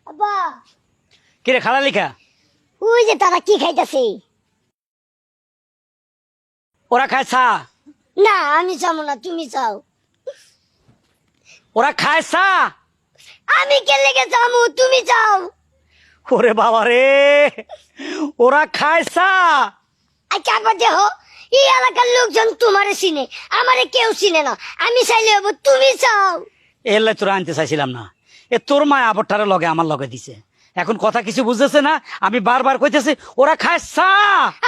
আব্বা কিরে খালা লিখা ওই যে তারা কি খাইতেছে? ওরা খায় চা। না আমি যাবো না, তুমি যাও। ওরা খায় চা। আমি কে লেগে যাবো, তুমি যাও। ওরে বাবা রে, ওরা খায় চা। আচ্ছা আব্বা দেহ, এই এলাকার লোকজন তোমারে চিনে, আমারে কেউ চিনে না। আমি চাইলে হবো, তুমি যাও। এলে তোরা আনতে চাইছিলাম না। এ তোর মা আবরটারে লগে আমার লগে দিছে, এখন কথা কিছু বুঝতেছে না। আমি বারবার কইতেছি ওরা খায় চা।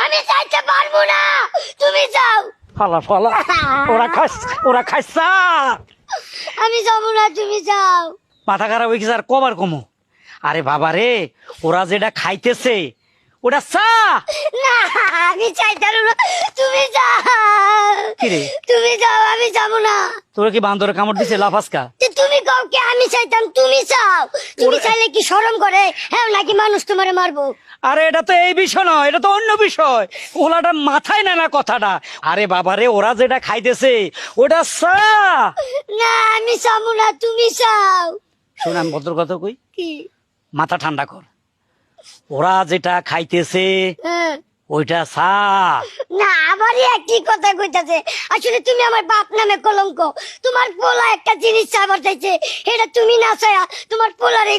আমি চাইতে পারবো না, তুমি যাও। ফালা ফালা, ওরা খায় চা। আমি যাবো না, তুমি যাও। মাথা খারাপ হয়ে গেছে আর কবার কমো। আরে বাবা রে, ওরা যেটা খাইতেছে ওটা চা। না আমি চাইতে পারবো না, তুমি যাও। কিরে তুমি যাও, আমি যাবো না। তোরা কি বান্দরে কামড় দিছে লাফাসকা? যে তুমি কাও কি আমি চাইতাম, তুমি চাও। তুমি চাইলে কি শরম করে? হ্যাঁ নাকি মানুষ তোমারে মারবো? আরে এটা তো এই বিষয় নয়, এটা তো অন্য বিষয়। ওলাটা মাথায় না না কথাটা। আরে বাবা রে, ওরা যেটা খাইতেছে ওটা চা। না আমি যাবো না, তুমি চাও। শোন আমি ভদ্র কথা কই, কি? মাথা ঠান্ডা কর। ওরা যেটা খাইতেছে হ্যাঁ। ওইটা চা। না আবারই একই কথা কইতাছে। আসলে তুমি আমার বাপ নামে কলঙ্ক। তোমার পোলা একটা জিনিস চাইবার চাইছে, এটা তুমি না চায়া তোমার পোলারে